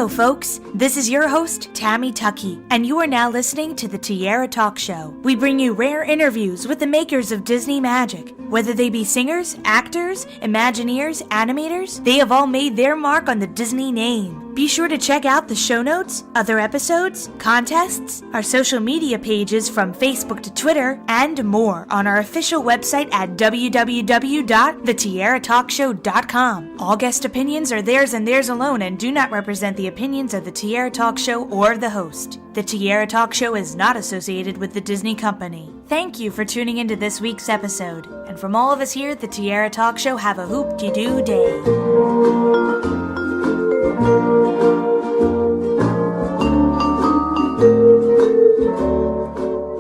folks. This is your host, Tammy Tuckey, and you are now listening to the Tiara Talk Show. We bring you rare interviews with the makers of Disney magic. Whether they be singers, actors, Imagineers, animators, they have all made their mark on the Disney name. Be sure to check out the show notes, other episodes, contests, our social media pages from Facebook to Twitter, and more on our official website at www.thetiaratalkshow.com. All guest opinions are theirs and theirs alone and do not represent the opinions of the Tiara Talk Show or the host. The Tiara Talk Show is not associated with the Disney Company. Thank you for tuning into this week's episode. And from all of us here at the Tiara Talk Show, have a hoop-de-doo day.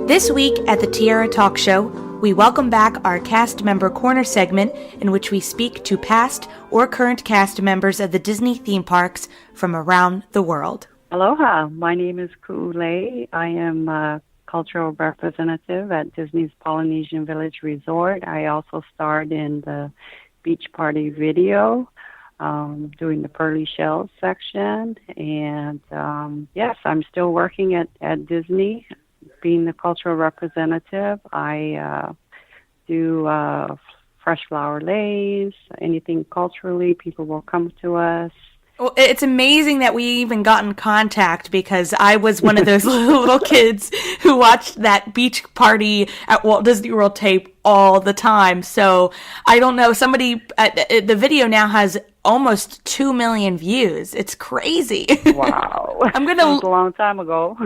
This week at the Tiara Talk Show, we welcome back our Cast Member Corner segment in which we speak to past or current cast members of the Disney theme parks from around the world. Aloha, my name is Ku'u'lei. I am a cultural representative at Disney's Polynesian Village Resort. I also starred in the beach party video, doing the Pearly Shells section. And yes, I'm still working at Disney, being the cultural representative. I do fresh flower lays, anything culturally, people will come to us. Well, it's amazing that we even got in contact because I was one of those little kids who watched that beach party at Walt Disney World tape all the time. So I don't know, the video now has almost 2 million views. It's crazy. Wow. That was a long time ago.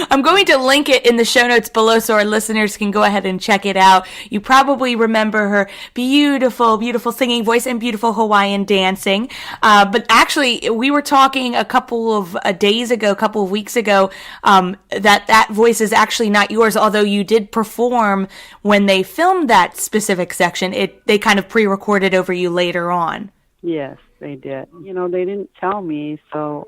I'm going to link it in the show notes below so our listeners can go ahead and check it out. You probably remember her beautiful, beautiful singing voice and beautiful Hawaiian dancing. But actually, we were talking a couple of weeks ago, that voice is actually not yours, although you did perform when they filmed that specific section. They kind of pre-recorded over you later on. Yes, they did. They didn't tell me, so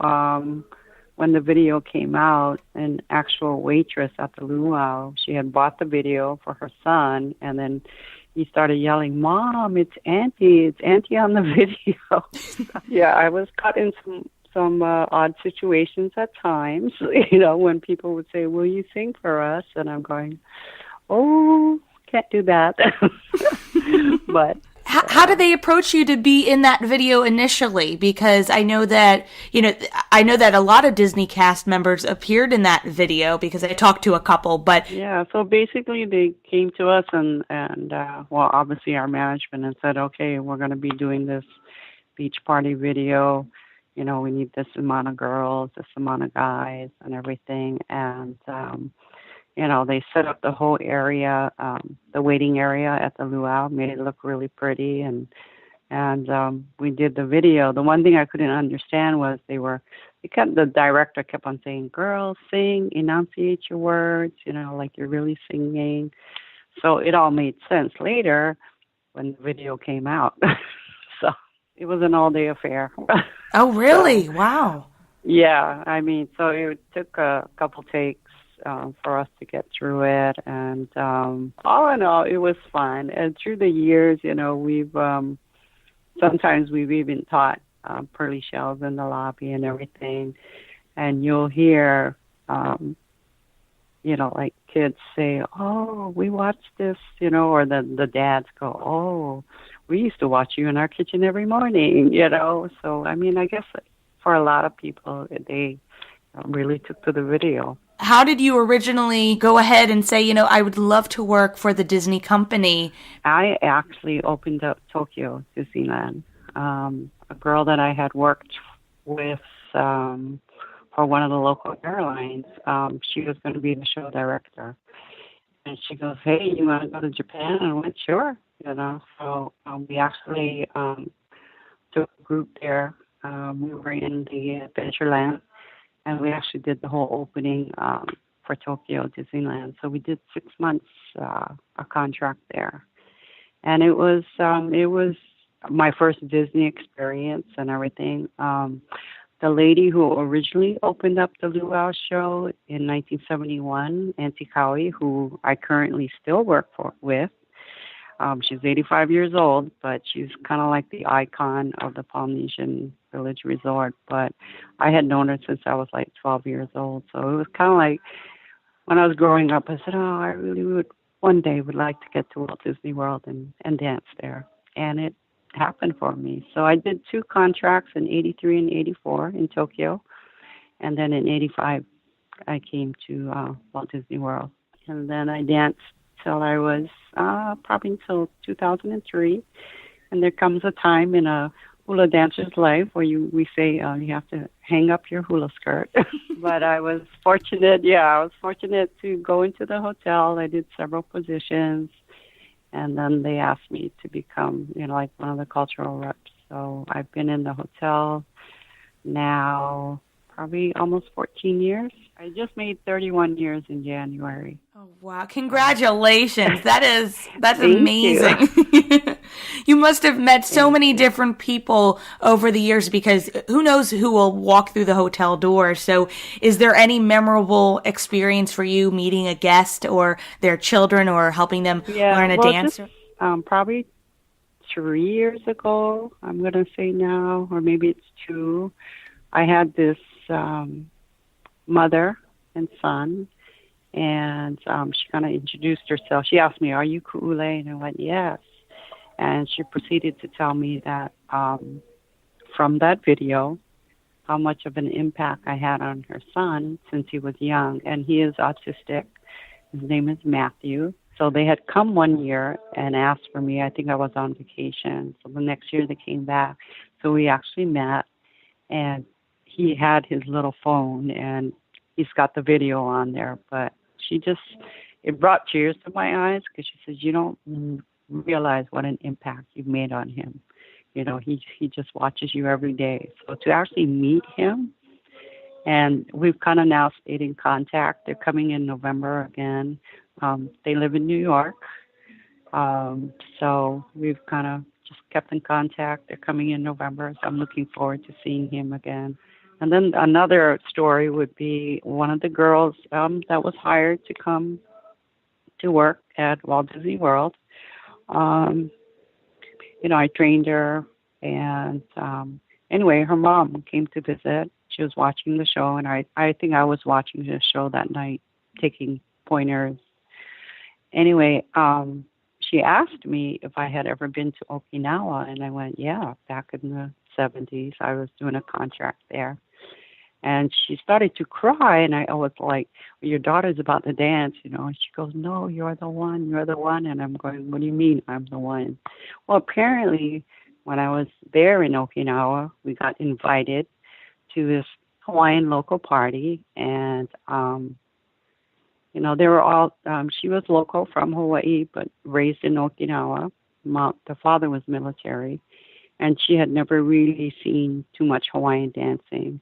when the video came out, an actual waitress at the luau, she had bought the video for her son, and then he started yelling, "Mom, it's Auntie on the video." Yeah, I was caught in some odd situations at times, when people would say, "Will you sing for us?" And I'm going, "Oh, can't do that." But how did they approach you to be in that video initially? Because I know that a lot of Disney cast members appeared in that video because I talked to a couple, but yeah, so basically they came to us and obviously our management and said, "Okay, we're going to be doing this beach party video. We need this amount of girls, this amount of guys and everything." And they set up the whole area, the waiting area at the luau, made it look really pretty, and we did the video. The one thing I couldn't understand was the director kept on saying, "Girls, sing, enunciate your words, like you're really singing." So it all made sense later when the video came out. So it was an all-day affair. Oh, really? So, wow. Yeah, so it took a couple takes for us to get through it, and all in all, it was fun. And through the years, we've sometimes we've even taught Pearly Shells in the lobby and everything, and you'll hear, like kids say, "Oh, we watched this," or the dads go, "Oh, we used to watch you in our kitchen every morning," So I guess for a lot of people, they really took to the video. How did you originally go ahead and say, I would love to work for the Disney Company? I actually opened up Tokyo Disneyland. A girl that I had worked with for one of the local airlines, she was going to be the show director. And she goes, "Hey, you want to go to Japan?" And I went, "Sure." So we actually took a group there. We were in the Adventureland. And we actually did the whole opening for Tokyo Disneyland. So we did 6 months a contract there, and it was my first Disney experience and everything. The lady who originally opened up the Luau show in 1971, Auntie Cowie, who I currently still work with, She's 85 years old, but she's kind of like the icon of the Polynesian Village Resort. But I had known her since I was like 12 years old. So it was kind of like when I was growing up, I said, oh, I really would one day would like to get to Walt Disney World and dance there. And it happened for me. So I did 2 contracts in 83 and 84 in Tokyo. And then in 85, I came to Walt Disney World. And then I danced till I was probably until 2003. And there comes a time in a hula dancer's life where we say you have to hang up your hula skirt. But I was fortunate, to go into the hotel. I did several positions. And then they asked me to become, like one of the cultural reps. So I've been in the hotel now probably almost 14 years. I just made 31 years in January. Oh, wow. Congratulations. That's Thank amazing. You must have met so many different people over the years, because who knows who will walk through the hotel door. So is there any memorable experience for you meeting a guest or their children or helping them learn a dance? Just, probably 3 years ago, I'm going to say now, or maybe it's 2, I had this mother and son, and she kind of introduced herself. She asked me, "Are you Ku'u'lei?" And I went, "Yes." And she proceeded to tell me that from that video, how much of an impact I had on her son since he was young. And he is autistic. His name is Matthew. So they had come one year and asked for me. I think I was on vacation. So the next year they came back. So we actually met, and he had his little phone, and he's got the video on there. But it brought tears to my eyes, because she says, you don't realize what an impact you've made on him. He just watches you every day. So to actually meet him, and we've kind of now stayed in contact. They're coming in November again. They live in New York. So we've kind of just kept in contact. They're coming in November, so I'm looking forward to seeing him again. And then another story would be one of the girls that was hired to come to work at Walt Disney World. I trained her, and anyway, her mom came to visit. She was watching the show, and I think I was watching the show that night, taking pointers. Anyway, she asked me if I had ever been to Okinawa, and I went, yeah, back in the 70s. I was doing a contract there. And she started to cry, and I was like, well, your daughter's about to dance, And she goes, no, you're the one. And I'm going, what do you mean I'm the one? Well, apparently, when I was there in Okinawa, we got invited to this Hawaiian local party, and, they were all, she was local from Hawaii, but raised in Okinawa. The father was military, and she had never really seen too much Hawaiian dancing.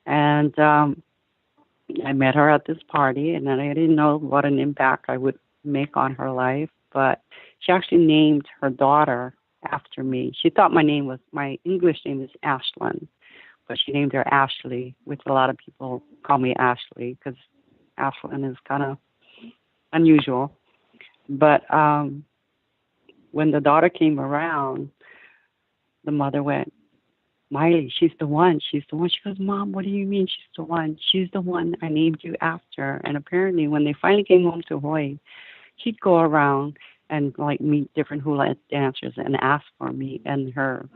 And I met her at this party, and then I didn't know what an impact I would make on her life, but she actually named her daughter after me. She thought my English name is Ashlyn, but she named her Ashley, which a lot of people call me Ashley, because Ashlyn is kind of unusual. But when the daughter came around, the mother went, Miley, she's the one. She goes, Mom, what do you mean she's the one? She's the one I named you after. And apparently when they finally came home to Hawaii, she'd go around and meet different hula dancers and ask for me. And her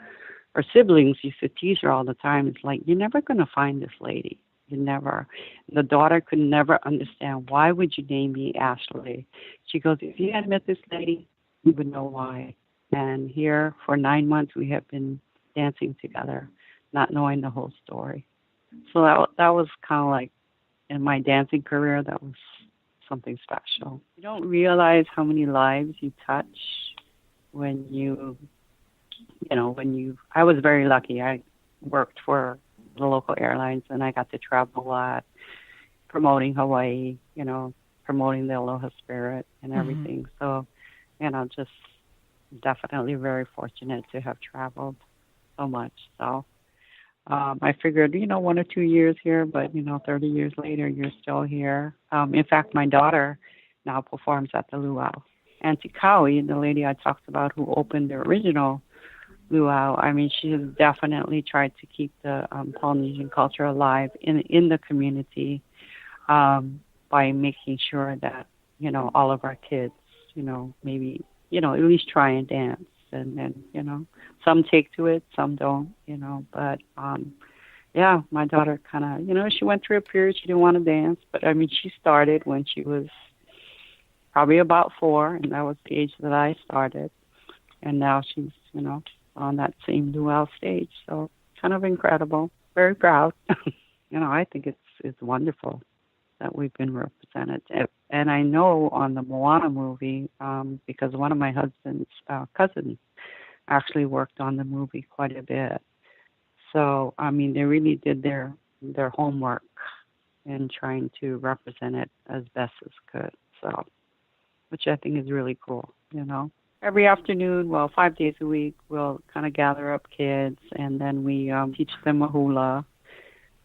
siblings used to tease her all the time. It's like, you're never going to find this lady. You never. The daughter could never understand, why would you name me Ashley? She goes, if you had met this lady, you would know why. And here for 9 months we have been dancing together, not knowing the whole story. So that was kind of like, in my dancing career, that was something special. You don't realize how many lives you touch when I was very lucky. I worked for the local airlines, and I got to travel a lot, promoting Hawaii, promoting the aloha spirit and everything. So, just definitely very fortunate to have traveled so much. So I figured, 1 or 2 years here, but 30 years later, you're still here. In fact, my daughter now performs at the luau. Auntie Cowie, the lady I talked about who opened the original luau, I mean, she has definitely tried to keep the Polynesian culture alive in the community by making sure that, you know, all of our kids, you know, maybe, you know, at least try and dance. And you know, some take to it, some don't, you know, but yeah, my daughter kind of, you know, she went through a period she didn't want to dance, but I mean, she started when she was probably about 4, and that was the age that I started. And now she's, you know, on that same luau stage. So kind of incredible. Very proud. You know, I think it's wonderful that we've been represented. And I know on the Moana movie, because one of my husband's cousins actually worked on the movie quite a bit. So, I mean, they really did their homework in trying to represent it as best as could. So, which I think is really cool, you know. Every afternoon, well, 5 days a week, we'll kind of gather up kids, and then we teach them a hula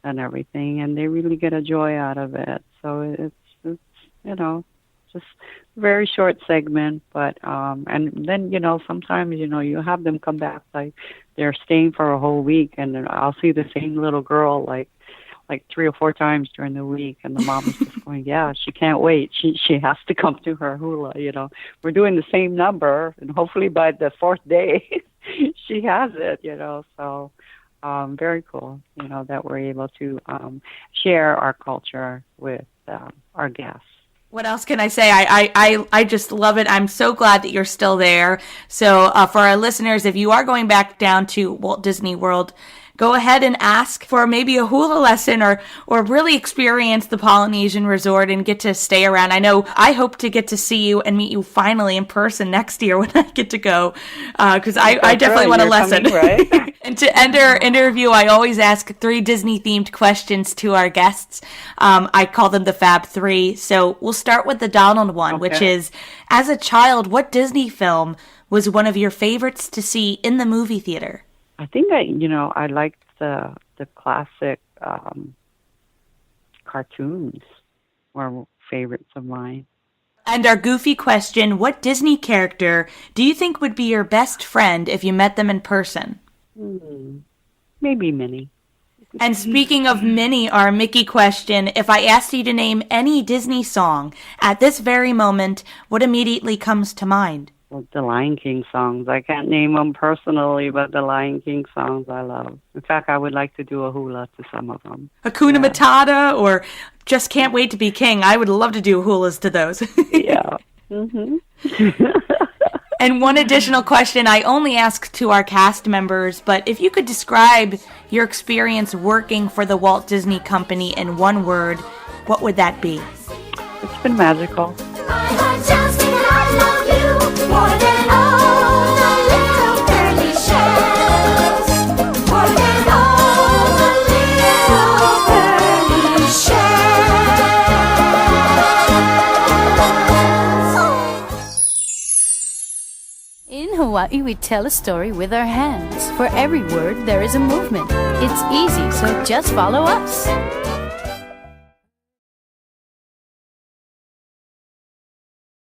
and everything, and they really get a joy out of it. So it's you know, just a very short segment, but and then, you know, sometimes, you know, you have them come back, like they're staying for a whole week, and then I'll see the same little girl like 3 or 4 times during the week, and the mom is just going, yeah, she can't wait. She has to come to her hula, you know. We're doing the same number, and hopefully by the 4th day, she has it, you know. So very cool, you know, that we're able to share our culture with our guests. What else can I say? I just love it. I'm so glad that you're still there. So for our listeners, if you are going back down to Walt Disney World, go ahead and ask for maybe a hula lesson or really experience the Polynesian resort and get to stay around. I know I hope to get to see you and meet you finally in person next year when I get to go, because I definitely want a lesson. Coming, right? And to end our interview, I always ask 3 Disney-themed questions to our guests. I call them the Fab 3. So we'll start with the Donald one, which is, as a child, what Disney film was one of your favorites to see in the movie theater? I think I liked the classic cartoons were favorites of mine. And our goofy question, what Disney character do you think would be your best friend if you met them in person? Maybe Minnie. And speaking of Minnie, our Mickey question, if I asked you to name any Disney song at this very moment, what immediately comes to mind? Well, the Lion King songs. I can't name them personally, but the Lion King songs I love. In fact, I would like to do a hula to some of them. Hakuna Matata or Just Can't Wait to Be King. I would love to do hulas to those. Yeah. Mm-hmm. And one additional question I only ask to our cast members, but if you could describe your experience working for the Walt Disney Company in one word, what would that be? It's been magical. More than all the little pearly shells. More than all the little pearly shells. In Hawaii, we tell a story with our hands. For every word, there is a movement. It's easy, so just follow us.